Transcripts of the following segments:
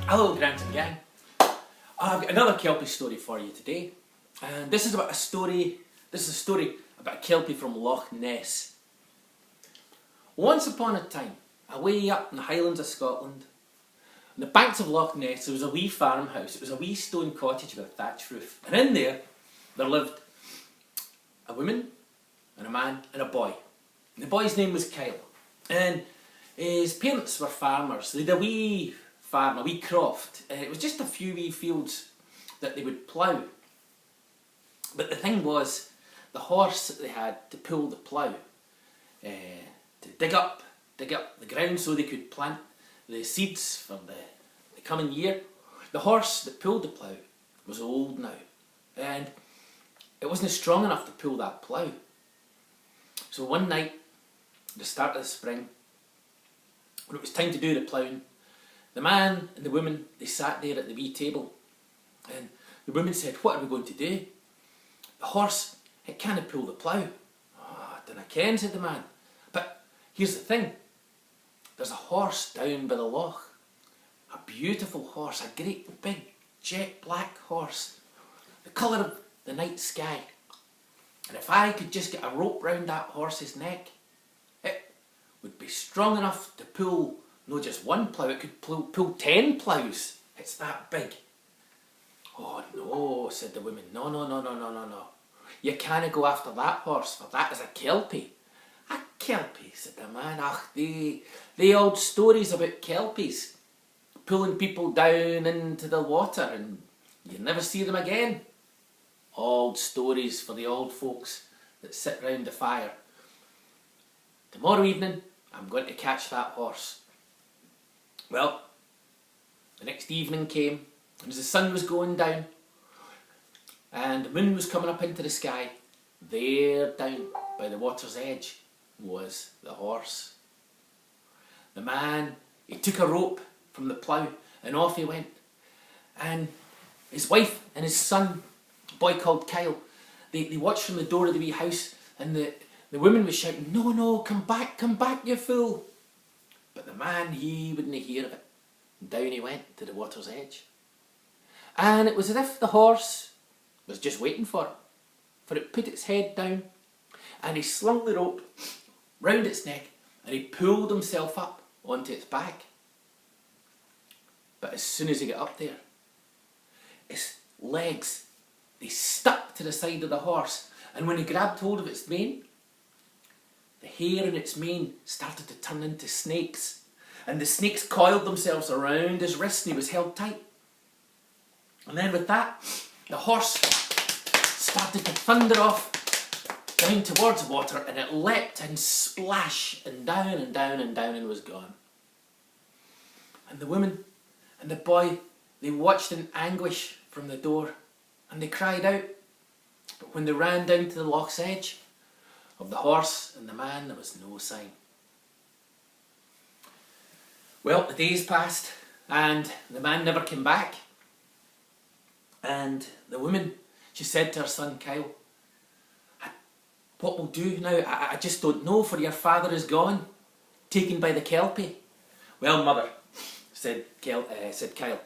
Hello Grant and gang, I've got another Kelpie story for you today, and this is a story about a Kelpie from Loch Ness. Once upon a time, away up in the Highlands of Scotland, on the banks of Loch Ness there was a wee farmhouse. It was a wee stone cottage with a thatched roof, and in there lived a woman and a man and a boy. And the boy's name was Kyle, and his parents were farmers. They had a wee farm, a wee croft. It was just a few wee fields that they would plough. But the thing was, the horse that they had to pull the plough, to dig up the ground so they could plant the seeds for the coming year, the horse that pulled the plough was old now, and it wasn't strong enough to pull that plough. So one night, at the start of the spring, when it was time to do the ploughing, the man and the woman, they sat there at the wee table, and the woman said, "What are we going to do? The horse, it can't pull the plough." "Oh, I dunna ken," said the man. "But here's the thing, there's a horse down by the loch, a beautiful horse, a great big jet black horse, the colour of the night sky. And if I could just get a rope round that horse's neck, it would be strong enough to pull not just one plough, it could pull 10 ploughs. It's that big." "Oh no," said the woman. No. You can't go after that horse, for that is a Kelpie." "A Kelpie," said the man. "Ach, the old stories about Kelpies pulling people down into the water and you never see them again. Old stories for the old folks that sit round the fire. Tomorrow evening I'm going to catch that horse." Well, the next evening came, and as the sun was going down and the moon was coming up into the sky, there down by the water's edge was the horse. The man, he took a rope from the plough and off he went. And his wife and his son, a boy called Kyle, they watched from the door of the wee house, and the woman was shouting, No, come back, you fool." But the man, he wouldn't hear of it. And down he went to the water's edge. And it was as if the horse was just waiting for it put its head down, and he slung the rope round its neck, and he pulled himself up onto its back. But as soon as he got up there, his legs, they stuck to the side of the horse, and when he grabbed hold of its mane, the hair in its mane started to turn into snakes, and the snakes coiled themselves around his wrist, and he was held tight. And then with that, the horse started to thunder off down towards the water, and it leapt and splash and down and was gone. And the woman and the boy, they watched in anguish from the door, and they cried out. But when they ran down to the loch's edge, of the horse and the man, there was no sign. Well, the days passed, and the man never came back. And the woman, she said to her son Kyle, "What we'll do now, I just don't know, for your father is gone, taken by the Kelpie." "Well, mother," said Kyle,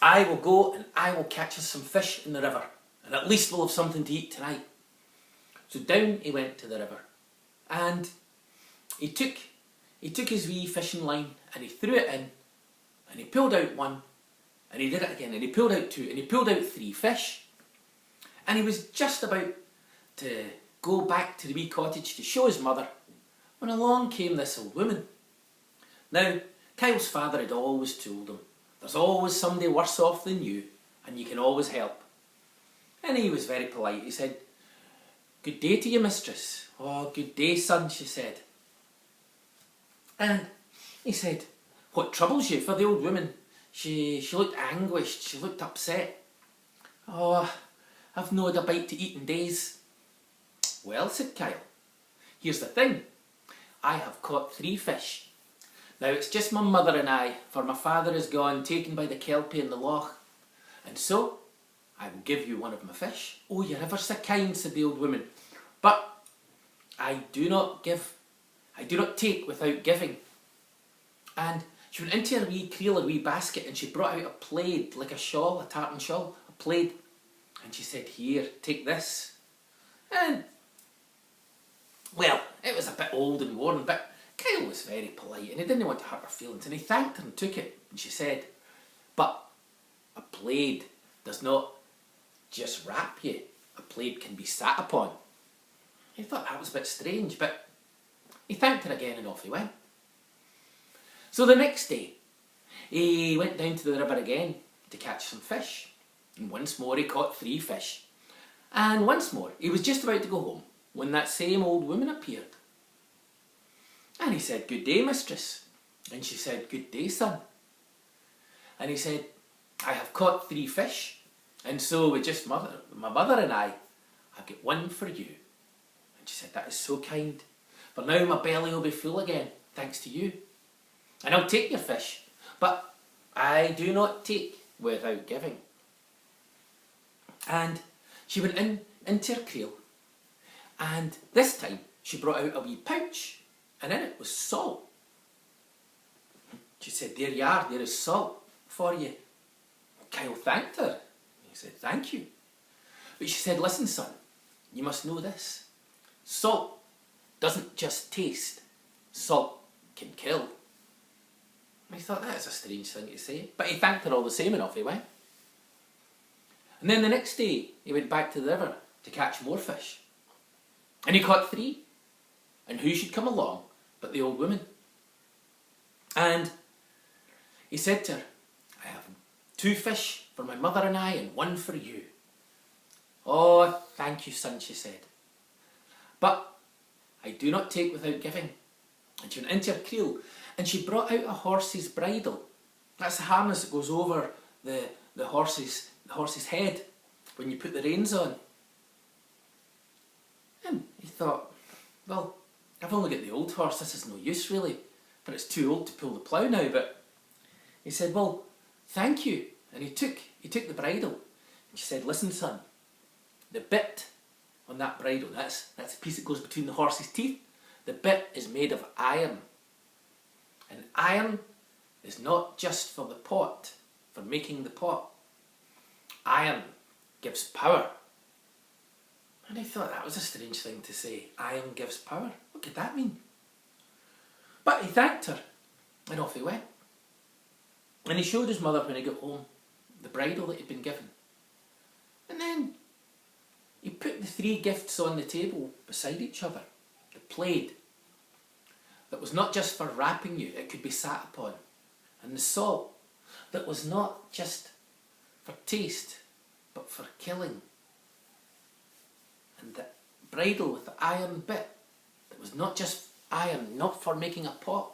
"I will go and I will catch us some fish in the river, and at least we'll have something to eat tonight." So down he went to the river, and he took his wee fishing line, and he threw it in, and he pulled out one, and he did it again, and he pulled out two, and he pulled out 3 fish. And he was just about to go back to the wee cottage to show his mother, when along came this old woman. Now, Kyle's father had always told him, there's always somebody worse off than you, and you can always help. And he was very polite. He said, "Good day to you, mistress." "Oh, good day, son," she said. And he said, "What troubles you?" For the old woman, she looked anguished, she looked upset. "Oh, I've no had a bite to eat in days." "Well," said Kyle, "here's the thing. I have caught 3 fish. Now it's just my mother and I, for my father is gone, taken by the Kelpie in the loch. And so, I will give you one of my fish. Oh, you're ever so kind, said the old woman. But I do not take without giving. And she went into her wee creel, her wee basket, and she brought out a plaid, like a shawl, a tartan shawl, a plaid. And she said, here, take this. And, well, it was a bit old and worn, but Kyle was very polite and he didn't want to hurt her feelings, and he thanked her and took it. And she said, but a plaid does not just wrap you. A plaid can be sat upon. He thought that was a bit strange, but he thanked her again and off he went. So the next day, he went down to the river again to catch some fish. And once more he caught 3 fish. And once more he was just about to go home when that same old woman appeared. And he said, good day, mistress. And she said, good day, son. And he said, I have caught 3 fish. And so with just my mother and I get one for you. And she said, that is so kind. For now my belly will be full again, thanks to you. And I'll take your fish, but I do not take without giving. And she went into her creel, and this time she brought out a wee pouch, and in it was salt. She said, there you are, there is salt for you. Kyle thanked her. He said, thank you. But she said, listen, son, you must know this. Salt doesn't just taste, salt can kill. I thought, that is a strange thing to say. But he thanked her all the same, and off he went. And then the next day, he went back to the river to catch more fish. And he caught 3. And who should come along but the old woman? And he said to her, I have 2 fish for my mother and I, and 1 for you. Oh, thank you, son, she said. But I do not take without giving. And she went into her creel, and she brought out a horse's bridle. That's the harness that goes over the horse's head when you put the reins on. And he thought, well, I've only got the old horse, this is no use really, for it's too old to pull the plough now. But he said, well, thank you. And he took the bridle. And she said, listen, son, the bit on that bridle, that's the piece that goes between the horse's teeth, the bit is made of iron. And iron is not just for the pot, for making the pot. Iron gives power. And I thought that was a strange thing to say. Iron gives power. What could that mean? But he thanked her, and off he went. And he showed his mother when he got home the bridle that he'd been given. And then he put the 3 gifts on the table beside each other. The plaid that was not just for wrapping you, it could be sat upon. And the salt that was not just for taste, but for killing. And the bridle with the iron bit that was not just iron, not for making a pot,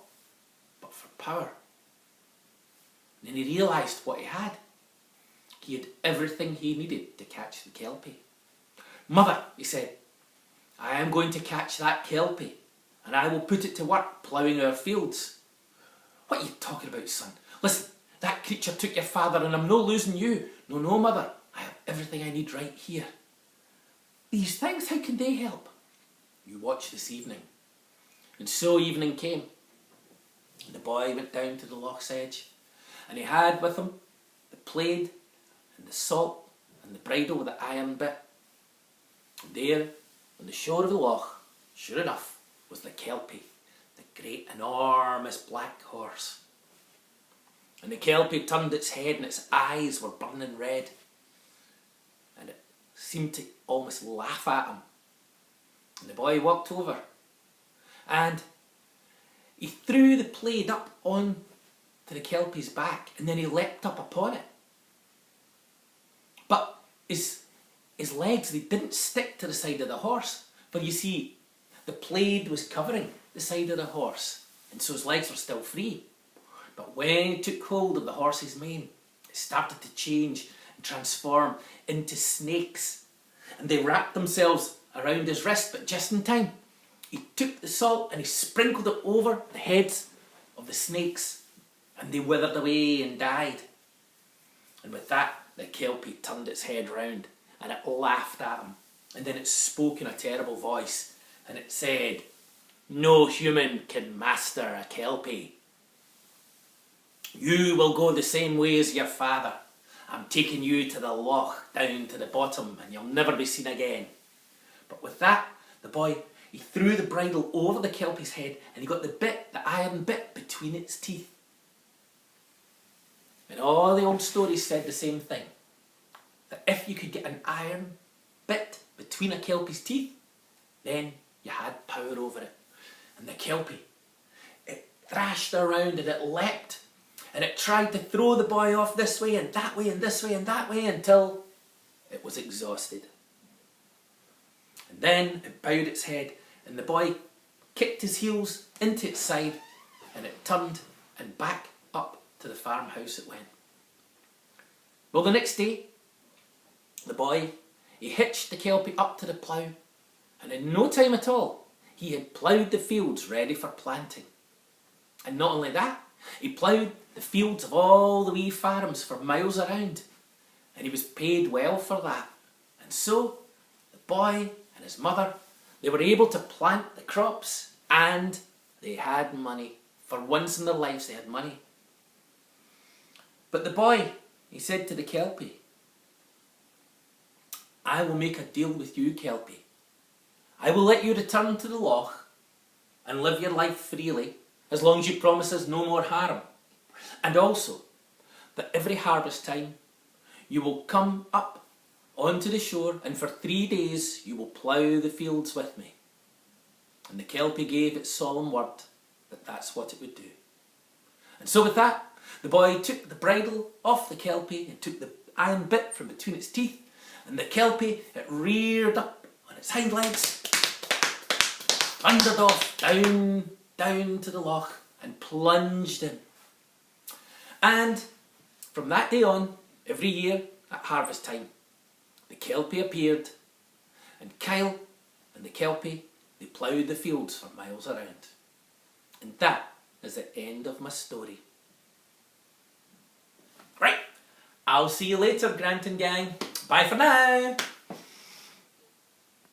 but for power. And then he realised what he had. He had everything he needed to catch the kelpie. Mother, he said, I am going to catch that kelpie, and I will put it to work ploughing our fields. What are you talking about, son? Listen, that creature took your father, and I'm no losing you. No, no, mother, I have everything I need right here. These things, how can they help? You watch this evening. And so evening came, and the boy went down to the loch's edge, and he had with him the plaid and the salt and the bridle with the iron bit. And there, on the shore of the loch, sure enough, was the kelpie, the great enormous black horse. And the kelpie turned its head and its eyes were burning red. And it seemed to almost laugh at him. And the boy walked over and he threw the plaid up on to the kelpie's back, and then he leapt up upon it. But his legs, they didn't stick to the side of the horse. For you see, the plaid was covering the side of the horse, and so his legs were still free. But when he took hold of the horse's mane, it started to change and transform into snakes. And they wrapped themselves around his wrist, but just in time. He took the salt and he sprinkled it over the heads of the snakes, and they withered away and died. And with that, the Kelpie turned its head round and it laughed at him. And then it spoke in a terrible voice and it said, "No human can master a Kelpie. You will go the same way as your father. I'm taking you to the loch down to the bottom and you'll never be seen again." But with that, the boy, he threw the bridle over the Kelpie's head and he got the iron bit between its teeth. And all the old stories said the same thing. That if you could get an iron bit between a Kelpie's teeth, then you had power over it. And the Kelpie, it thrashed around and it leapt. And it tried to throw the boy off this way and that way and this way and that way until it was exhausted. And then it bowed its head and the boy kicked his heels into its side and it turned and back up to the farmhouse it went. Well, the next day, the boy, he hitched the Kelpie up to the plough and in no time at all, he had ploughed the fields ready for planting. And not only that, he ploughed the fields of all the wee farms for miles around. And he was paid well for that. And so, the boy and his mother, they were able to plant the crops and they had money. For once in their lives they had money. But the boy, he said to the Kelpie, "I will make a deal with you, Kelpie. I will let you return to the loch and live your life freely as long as you promise us no more harm. And also, that every harvest time you will come up onto the shore and for 3 days you will plough the fields with me." And the Kelpie gave its solemn word that that's what it would do. And so with that, the boy took the bridle off the Kelpie and took the iron bit from between its teeth, and the Kelpie, it reared up on its hind legs, thundered off down to the loch and plunged in. And from that day on, every year at harvest time, the Kelpie appeared, and Kyle and the Kelpie, they ploughed the fields for miles around. And that is the end of my story. Right, I'll see you later, Grant and gang. Bye for now.